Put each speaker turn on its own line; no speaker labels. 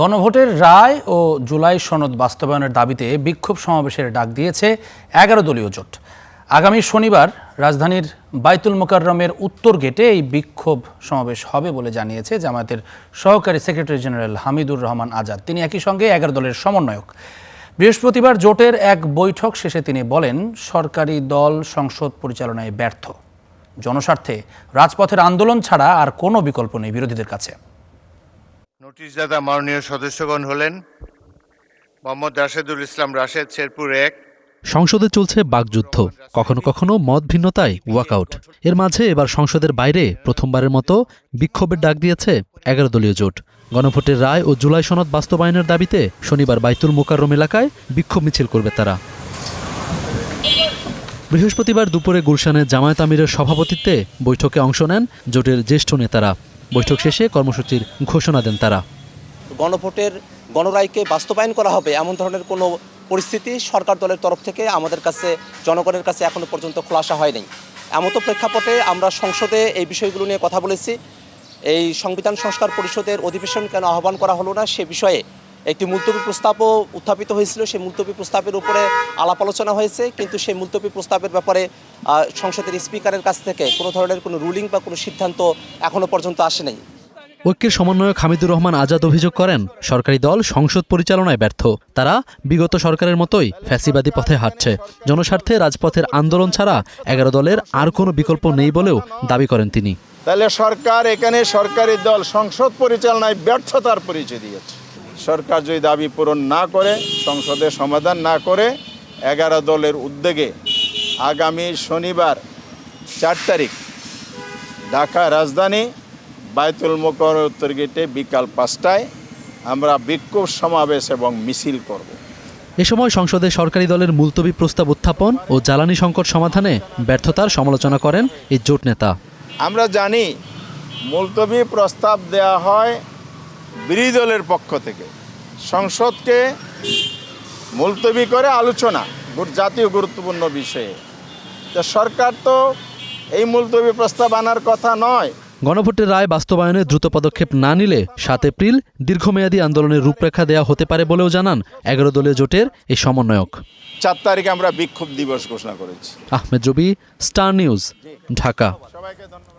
গণভোটের রায় ও জুলাই সনদ বাস্তবায়নের দাবিতে বিক্ষোভ সমাবেশের ডাক দিয়েছে ১১ দলীয় জোট। আগামী শনিবার রাজধানীর বাইতুল মোকাররমের উত্তর গেটে এই বিক্ষোভ সমাবেশ হবে বলে জানিয়েছে জামায়াতের সহকারী সেক্রেটারি জেনারেল হামিদুর রহমান আজাদ। তিনি একই সঙ্গে ১১ দলের সমন্বয়ক। বৃহস্পতিবার জোটের এক বৈঠক শেষে তিনি বলেন, সরকারি দল সংসদ পরিচালনায় ব্যর্থ। জনস্বার্থে রাজপথের আন্দোলন ছাড়া আর কোনো বিকল্প নেই বিরোধীদের কাছে।
নোটিশদাতা মাননীয় সদস্যগণ হলেন মোহাম্মদ রাশেদুল ইসলাম রাশেদ, শেরপুর ১।
সংসদে চলছে বাকযুদ্ধ, কখনো কখনো মত ভিন্নতায় ওয়াকআউট। এর মাঝে এবার সংসদের বাইরে প্রথমবারের মতো বিক্ষোভের ডাক দিয়েছে ১১ দলীয় জোট। গণভোটের রায় ও জুলাই সনদ বাস্তবায়নের দাবিতে শনিবার বাইতুল মোকাররম এলাকায় বিক্ষোভ মিছিল করবে তারা। বৃহস্পতিবার দুপুরে গুলশানে জামায়াত আমিরের সভাপতিত্বে বৈঠকে অংশ নেন জোটের জ্যেষ্ঠ নেতারা। বৈঠক শেষে কর্মসূচির ঘোষণা দেন তারা।
গণভোটের গণরায়কে বাস্তবায়ন করা হবে এমন ধরনের কোনো পরিস্থিতি সরকার দলের তরফ থেকে আমাদের কাছে, জনগণের কাছে এখনো পর্যন্ত খোলাসা হয়নি। এমন প্রেক্ষাপটে আমরা সংসদে এই বিষয়গুলো নিয়ে কথা বলেছি। এই সংবিধান সংস্কার পরিষদের অধিবেশন কেন আহ্বান করা হলো না সে বিষয়ে একটি মুলতবি প্রস্তাবও উত্থাপিত হয়েছিল। সেই মুলতবি প্রস্তাবের উপরে আলাপ আলোচনা হয়েছে, কিন্তু সেই মুলতবি প্রস্তাবের ব্যাপারে সংসদের স্পিকারের কাছ থেকে কোনো ধরনের কোনো রুলিং বা কোনো সিদ্ধান্ত এখনো পর্যন্ত আসেনি।
ঐক্যের সমন্বয়ক হামিদুর রহমান আজাদ অভিযোগ করেন, সরকারি দল সংসদ পরিচালনায় ব্যর্থ। তারা বিগত সরকারের মতোই ফ্যাসিবাদী পথে হাঁটছে। জনস্বার্থে রাজপথের আন্দোলন ছাড়া ১১ দলের আর কোনো বিকল্প নেই বলেও দাবি করেন তিনি।
তাহলে সরকার এখানে সরকারি দল সংসদ পরিচালনায় ব্যর্থতার পরিচয় দিয়েছে। সরকার যদি দাবি পূরণ না করে, সংসদে সমাধান না করে, ১১ দলের উদ্যোগে আগামী শনিবার ৪ তারিখ ঢাকা রাজধানী বাইতুল মোকাররম উত্তর গেটে বিকাল ৫টায় আমরা বিক্ষোভ সমাবেশ এবং মিছিল করব।
এ সময় সংসদে সরকারি দলের মুলতবি প্রস্তাব উত্থাপন ও জ্বালানি সংকট সমাধানে ব্যর্থতার সমালোচনা করেন এই জোট নেতা।
আমরা জানি মুলতবি প্রস্তাব দেয়া হয় বিরোধী দলের পক্ষ থেকে, সংসদকে মুলতবি করে আলোচনা জাতীয় গুরুত্বপূর্ণ বিষয়ে। তো সরকার তো এই মুলতবি প্রস্তাব আনার কথা নয়।
গণভোটের রায় বাস্তবায়নে দ্রুত পদক্ষেপ না নিলে ৭ এপ্রিল দীর্ঘমেয়াদী আন্দোলনের রূপরেখা দেয়া হতে পারে বলেও জানান ১১ দলীয় জোটের এই সমন্বয়ক।
৪ তারিখে আমরা বিক্ষোভ দিবস ঘোষণা করেছি।
আহমেদ রবি, স্টার নিউজ, ঢাকা।